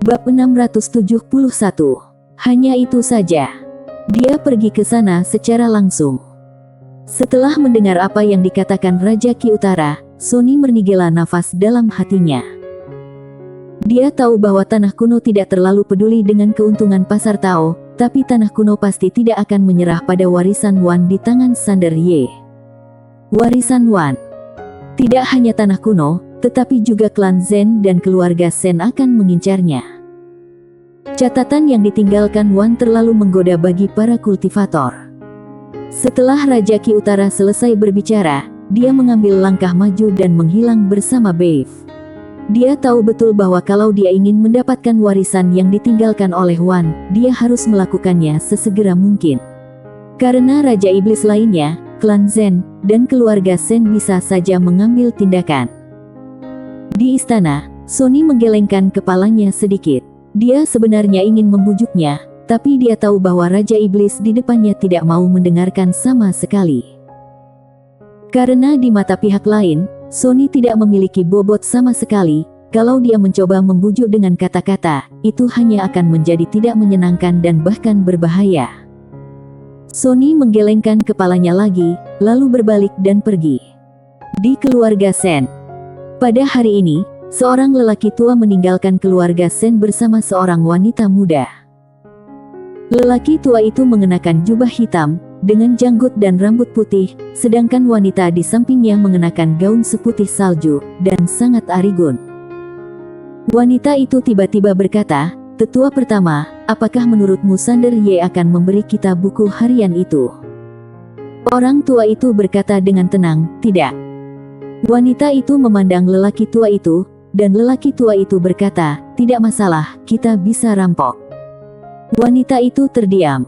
Bab 671. Hanya itu saja. Dia pergi ke sana secara langsung. Setelah mendengar apa yang dikatakan Raja Ki Utara, Sony menghela nafas dalam hatinya. Dia tahu bahwa Tanah Kuno tidak terlalu peduli dengan keuntungan pasar Tao, tapi Tanah Kuno pasti tidak akan menyerah pada warisan Wan di tangan Sander Ye. Warisan Wan. Tidak hanya Tanah Kuno, tetapi juga klan Zhen dan keluarga Shen akan mengincarnya. Catatan yang ditinggalkan Wan terlalu menggoda bagi para kultivator. Setelah Raja Ki Utara selesai berbicara, dia mengambil langkah maju dan menghilang bersama Beif. Dia tahu betul bahwa kalau dia ingin mendapatkan warisan yang ditinggalkan oleh Wan, dia harus melakukannya sesegera mungkin. Karena Raja Iblis lainnya, klan Zhen, dan keluarga Shen bisa saja mengambil tindakan. Di istana, Sony menggelengkan kepalanya sedikit. Dia sebenarnya ingin membujuknya, tapi dia tahu bahwa Raja Iblis di depannya tidak mau mendengarkan sama sekali. Karena di mata pihak lain, Sony tidak memiliki bobot sama sekali. Kalau dia mencoba membujuk dengan kata-kata, itu hanya akan menjadi tidak menyenangkan dan bahkan berbahaya. Sony menggelengkan kepalanya lagi, lalu berbalik dan pergi. Di keluarga Shen. Pada hari ini, seorang lelaki tua meninggalkan keluarga Shen bersama seorang wanita muda. Lelaki tua itu mengenakan jubah hitam, dengan janggut dan rambut putih, sedangkan wanita di sampingnya mengenakan gaun seputih salju, dan sangat arigun. Wanita itu tiba-tiba berkata, "Tetua pertama, apakah menurutmu Sander Ye akan memberi kita buku harian itu?" Orang tua itu berkata dengan tenang, "Tidak." Wanita itu memandang lelaki tua itu, dan lelaki tua itu berkata, "Tidak masalah, kita bisa rampok." Wanita itu terdiam.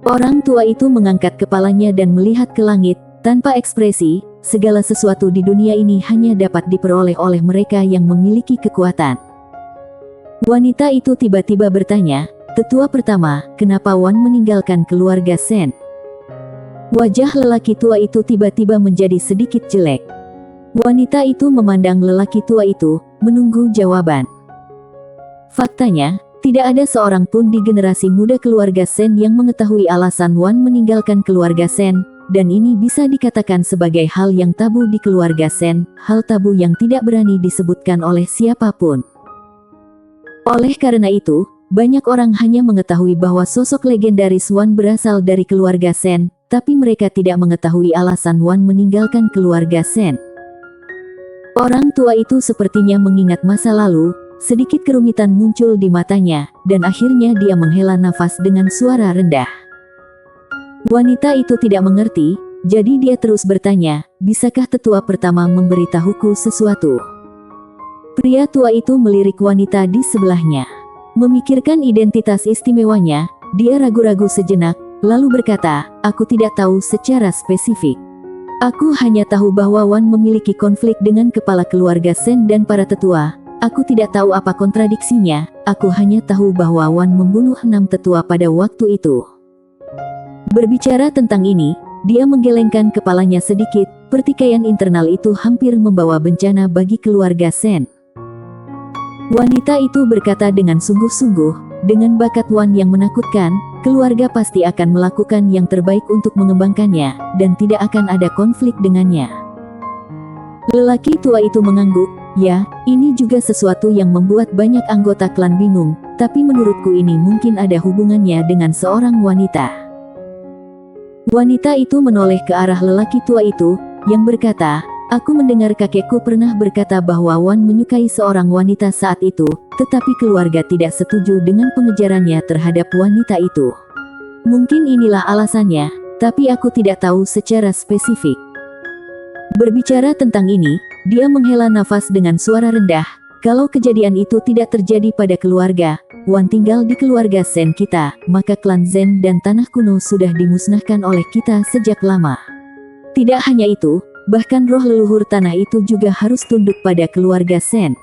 Orang tua itu mengangkat kepalanya dan melihat ke langit, tanpa ekspresi. Segala sesuatu di dunia ini hanya dapat diperoleh oleh mereka yang memiliki kekuatan. Wanita itu tiba-tiba bertanya, "Tetua pertama, kenapa Wan meninggalkan keluarga Shen?" Wajah lelaki tua itu tiba-tiba menjadi sedikit jelek. Wanita itu memandang lelaki tua itu, menunggu jawaban. Faktanya, tidak ada seorang pun di generasi muda keluarga Shen yang mengetahui alasan Wan meninggalkan keluarga Shen, dan ini bisa dikatakan sebagai hal yang tabu di keluarga Shen, hal tabu yang tidak berani disebutkan oleh siapapun. Oleh karena itu, banyak orang hanya mengetahui bahwa sosok legendaris Wan berasal dari keluarga Shen, tapi mereka tidak mengetahui alasan Wan meninggalkan keluarga Shen. Orang tua itu sepertinya mengingat masa lalu, sedikit kerumitan muncul di matanya, dan akhirnya dia menghela nafas dengan suara rendah. Wanita itu tidak mengerti, jadi dia terus bertanya, "Bisakah tetua pertama memberitahuku sesuatu?" Pria tua itu melirik wanita di sebelahnya. Memikirkan identitas istimewanya, dia ragu-ragu sejenak, lalu berkata, "Aku tidak tahu secara spesifik. Aku hanya tahu bahwa Wan memiliki konflik dengan kepala keluarga Shen dan para tetua. Aku tidak tahu apa kontradiksinya, aku hanya tahu bahwa Wan membunuh 6 tetua pada waktu itu." Berbicara tentang ini, dia menggelengkan kepalanya sedikit. Pertikaian internal itu hampir membawa bencana bagi keluarga Shen. Wanita itu berkata dengan sungguh-sungguh, "Dengan bakat Wan yang menakutkan, keluarga pasti akan melakukan yang terbaik untuk mengembangkannya, dan tidak akan ada konflik dengannya." Lelaki tua itu mengangguk, "Ya, ini juga sesuatu yang membuat banyak anggota klan bingung, tapi menurutku ini mungkin ada hubungannya dengan seorang wanita." Wanita itu menoleh ke arah lelaki tua itu, yang berkata, "Aku mendengar kakekku pernah berkata bahwa Wan menyukai seorang wanita saat itu, tetapi keluarga tidak setuju dengan pengejarannya terhadap wanita itu. Mungkin inilah alasannya, tapi aku tidak tahu secara spesifik." Berbicara tentang ini, dia menghela nafas dengan suara rendah, "Kalau kejadian itu tidak terjadi pada keluarga Wan tinggal di keluarga Shen kita, maka klan Zhen dan Tanah Kuno sudah dimusnahkan oleh kita sejak lama. Tidak hanya itu, bahkan roh leluhur tanah itu juga harus tunduk pada keluarga Shen."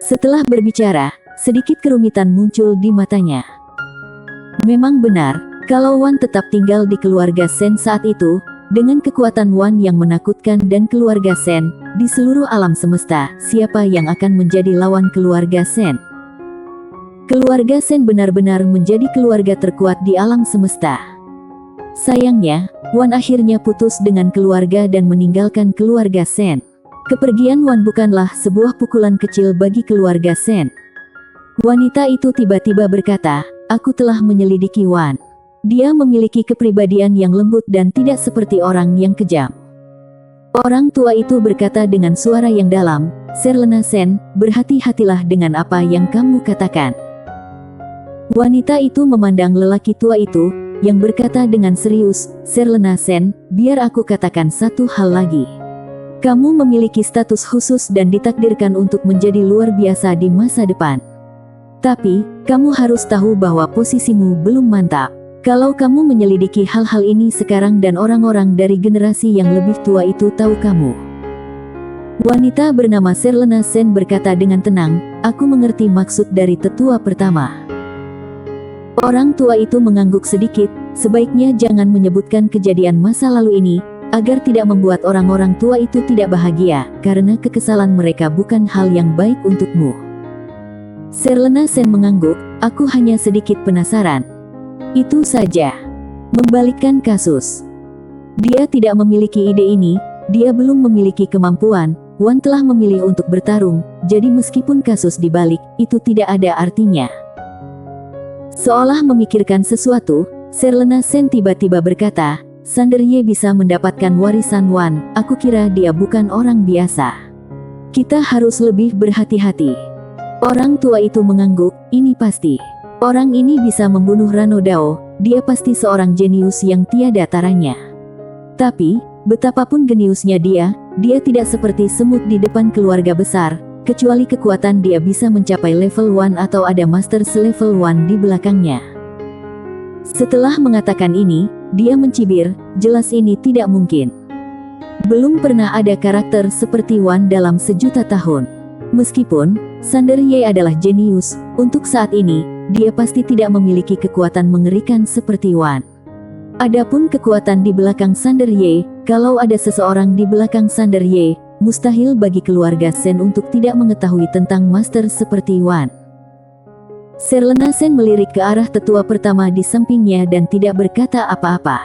Setelah berbicara, sedikit kerumitan muncul di matanya. Memang benar, kalau Wan tetap tinggal di keluarga Shen saat itu, dengan kekuatan Wan yang menakutkan dan keluarga Shen, di seluruh alam semesta, siapa yang akan menjadi lawan keluarga Shen? Keluarga Sen benar-benar menjadi keluarga terkuat di alam semesta. Sayangnya, Wan akhirnya putus dengan keluarga dan meninggalkan keluarga Sen. Kepergian Wan bukanlah sebuah pukulan kecil bagi keluarga Sen. Wanita itu tiba-tiba berkata, "Aku telah menyelidiki Wan. Dia memiliki kepribadian yang lembut dan tidak seperti orang yang kejam." Orang tua itu berkata dengan suara yang dalam, "Serlena Sen, berhati-hatilah dengan apa yang kamu katakan." Wanita itu memandang lelaki tua itu, yang berkata dengan serius, "Serlena Sen, biar aku katakan satu hal lagi. Kamu memiliki status khusus dan ditakdirkan untuk menjadi luar biasa di masa depan. Tapi, kamu harus tahu bahwa posisimu belum mantap. Kalau kamu menyelidiki hal-hal ini sekarang dan orang-orang dari generasi yang lebih tua itu tahu kamu." Wanita bernama Serlena Sen berkata dengan tenang, "Aku mengerti maksud dari tetua pertama." Orang tua itu mengangguk sedikit, "Sebaiknya jangan menyebutkan kejadian masa lalu ini, agar tidak membuat orang-orang tua itu tidak bahagia, karena kekesalan mereka bukan hal yang baik untukmu." Serlena Sen mengangguk, "Aku hanya sedikit penasaran. Itu saja." Membalikkan kasus. Dia tidak memiliki ide ini, dia belum memiliki kemampuan, Wan telah memilih untuk bertarung, jadi meskipun kasus dibalik, itu tidak ada artinya. Seolah memikirkan sesuatu, Serlena Sen tiba-tiba berkata, "Sander Ye bisa mendapatkan warisan Wan, aku kira dia bukan orang biasa. Kita harus lebih berhati-hati." Orang tua itu mengangguk, "Ini pasti. Orang ini bisa membunuh Rano Dao, dia pasti seorang jenius yang tiada taranya. Tapi, betapapun jeniusnya dia tidak seperti semut di depan keluarga besar, kecuali kekuatan dia bisa mencapai level 1 atau ada master selevel 1 di belakangnya." Setelah mengatakan ini, dia mencibir, "Jelas ini tidak mungkin. Belum pernah ada karakter seperti Wan dalam sejuta tahun. Meskipun Sander Ye adalah jenius, untuk saat ini, dia pasti tidak memiliki kekuatan mengerikan seperti Wan. Adapun kekuatan di belakang Sander Ye, kalau ada seseorang di belakang Sander Ye, mustahil bagi keluarga Sen untuk tidak mengetahui tentang master seperti Wan." Serlena Sen melirik ke arah tetua pertama di sampingnya dan tidak berkata apa-apa.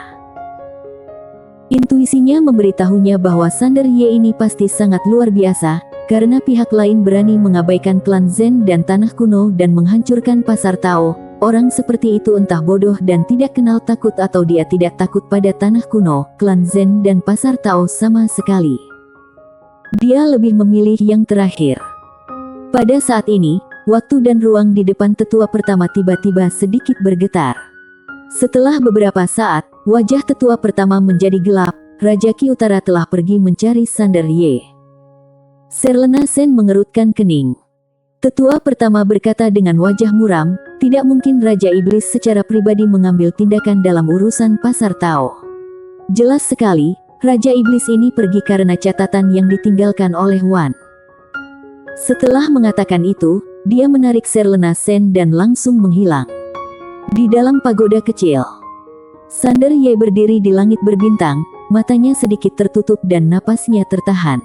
Intuisinya memberitahunya bahwa Sander Ye ini pasti sangat luar biasa, karena pihak lain berani mengabaikan klan Zen dan tanah kuno dan menghancurkan pasar Tao. Orang seperti itu entah bodoh dan tidak kenal takut atau dia tidak takut pada tanah kuno, klan Zen dan pasar Tao sama sekali. Dia lebih memilih yang terakhir. Pada saat ini, waktu dan ruang di depan tetua pertama tiba-tiba sedikit bergetar. Setelah beberapa saat, wajah tetua pertama menjadi gelap. Raja Qi Utara telah pergi mencari Sander Ye. Serlena Sen mengerutkan kening. Tetua pertama berkata dengan wajah muram, "Tidak mungkin Raja Iblis secara pribadi mengambil tindakan dalam urusan pasar Tao. Jelas sekali, Raja Iblis ini pergi karena catatan yang ditinggalkan oleh Wan." Setelah mengatakan itu, dia menarik Serlena Sen dan langsung menghilang. Di dalam pagoda kecil, Sander Ye berdiri di langit berbintang, matanya sedikit tertutup dan napasnya tertahan.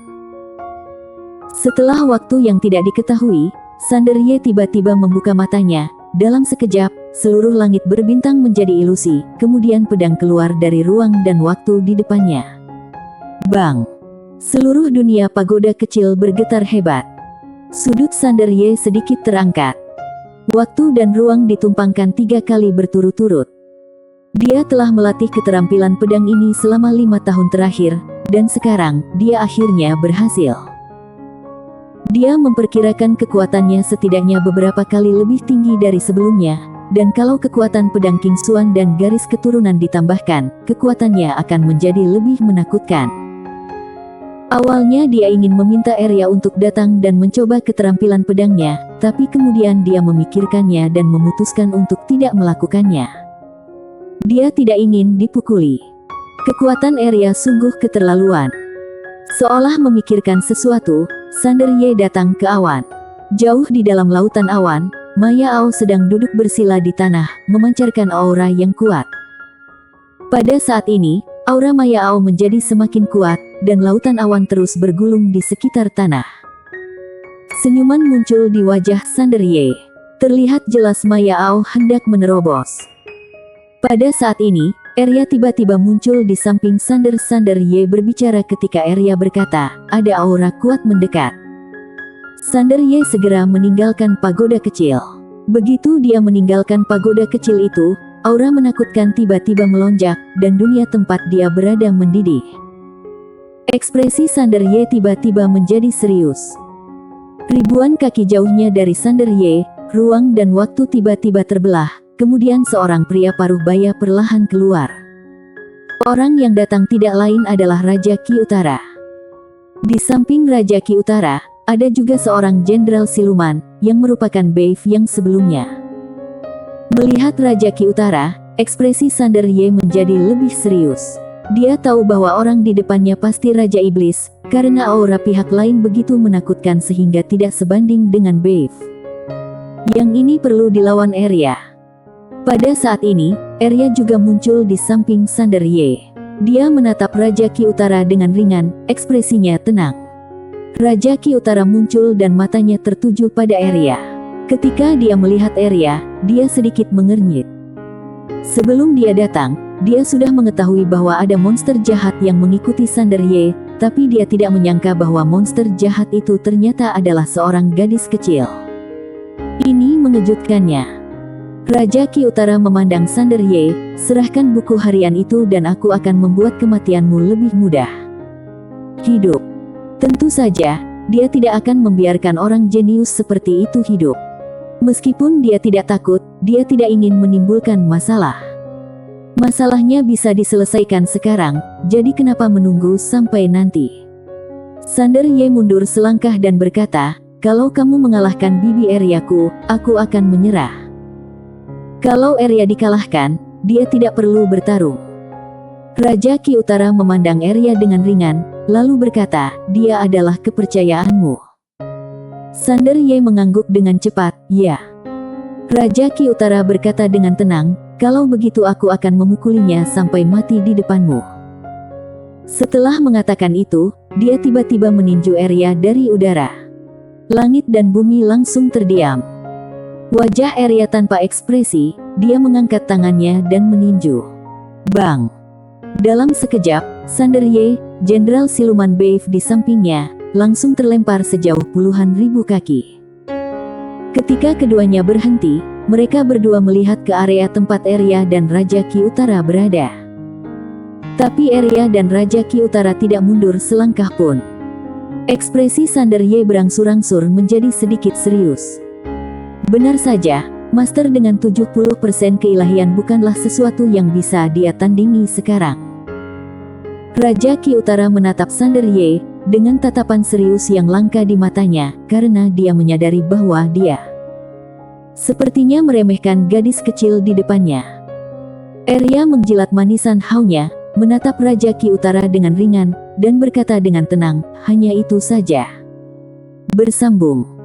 Setelah waktu yang tidak diketahui, Sander Ye tiba-tiba membuka matanya. Dalam sekejap, seluruh langit berbintang menjadi ilusi, kemudian pedang keluar dari ruang dan waktu di depannya. Bang! Seluruh dunia pagoda kecil bergetar hebat. Sudut Sander Ye sedikit terangkat. Waktu dan ruang ditumpangkan 3 kali berturut-turut. Dia telah melatih keterampilan pedang ini selama 5 tahun terakhir, dan sekarang, dia akhirnya berhasil. Dia memperkirakan kekuatannya setidaknya beberapa kali lebih tinggi dari sebelumnya, dan kalau kekuatan pedang King Xuan dan garis keturunan ditambahkan, kekuatannya akan menjadi lebih menakutkan. Awalnya dia ingin meminta Arya untuk datang dan mencoba keterampilan pedangnya, tapi kemudian dia memikirkannya dan memutuskan untuk tidak melakukannya. Dia tidak ingin dipukuli. Kekuatan Arya sungguh keterlaluan. Seolah memikirkan sesuatu, Sander Ye datang ke awan. Jauh di dalam lautan awan, Maya Ao sedang duduk bersila di tanah, memancarkan aura yang kuat. Pada saat ini, aura Maya Ao menjadi semakin kuat, dan lautan awan terus bergulung di sekitar tanah. Senyuman muncul di wajah Sander Ye. Terlihat jelas Maya Ao hendak menerobos. Pada saat ini, Arya tiba-tiba muncul di samping Sander Ye berbicara ketika Arya berkata, ada aura kuat mendekat. Sander Ye segera meninggalkan pagoda kecil. Begitu dia meninggalkan pagoda kecil itu, aura menakutkan tiba-tiba melonjak, dan dunia tempat dia berada mendidih. Ekspresi Sander Ye tiba-tiba menjadi serius. Ribuan kaki jauhnya dari Sander Ye, ruang dan waktu tiba-tiba terbelah, kemudian seorang pria paruh baya perlahan keluar. Orang yang datang tidak lain adalah Raja Ki Utara. Di samping Raja Ki Utara, ada juga seorang jenderal siluman, yang merupakan Beif yang sebelumnya. Melihat Raja Ki Utara, ekspresi Sander Ye menjadi lebih serius. Dia tahu bahwa orang di depannya pasti Raja Iblis, karena aura pihak lain begitu menakutkan sehingga tidak sebanding dengan Beif. Yang ini perlu dilawan Arya. Pada saat ini, Arya juga muncul di samping Sander Ye. Dia menatap Raja Ki Utara dengan ringan, ekspresinya tenang. Raja Ki Utara muncul dan matanya tertuju pada Arya. Ketika dia melihat Arya, dia sedikit mengernyit. Sebelum dia datang, dia sudah mengetahui bahwa ada monster jahat yang mengikuti Sander Ye, tapi dia tidak menyangka bahwa monster jahat itu ternyata adalah seorang gadis kecil. Ini mengejutkannya. Raja Ki Utara memandang Sander Ye, serahkan buku harian itu dan aku akan membuat kematianmu lebih mudah. Hidup. Tentu saja, dia tidak akan membiarkan orang jenius seperti itu hidup. Meskipun dia tidak takut, dia tidak ingin menimbulkan masalah. Masalahnya bisa diselesaikan sekarang, jadi kenapa menunggu sampai nanti? Sander Ye mundur selangkah dan berkata, kalau kamu mengalahkan bibi Aryaku, aku akan menyerah. Kalau Arya dikalahkan, dia tidak perlu bertarung. Raja Ki Utara memandang Arya dengan ringan, lalu berkata, dia adalah kepercayaanmu. Sander Ye mengangguk dengan cepat, ya. Raja Ki Utara berkata dengan tenang, kalau begitu aku akan memukulinya sampai mati di depanmu. Setelah mengatakan itu, dia tiba-tiba meninju Arya dari udara. Langit dan bumi langsung terdiam. Wajah Arya tanpa ekspresi, dia mengangkat tangannya dan meninju. Bang! Dalam sekejap, Sander Ye, jenderal siluman Beif di sampingnya, langsung terlempar sejauh puluhan ribu kaki. Ketika keduanya berhenti, mereka berdua melihat ke area tempat Arya dan Raja Ki Utara berada. Tapi Arya dan Raja Ki Utara tidak mundur selangkah pun. Ekspresi Sander Ye berangsur-angsur menjadi sedikit serius. Benar saja, master dengan 70% keilahian bukanlah sesuatu yang bisa dia tandingi sekarang. Raja Ki Utara menatap Sander Ye dengan tatapan serius yang langka di matanya, karena dia menyadari bahwa dia sepertinya meremehkan gadis kecil di depannya. Arya menjilat manisan haunya, menatap Raja Ki Utara dengan ringan, dan berkata dengan tenang, hanya itu saja. Bersambung.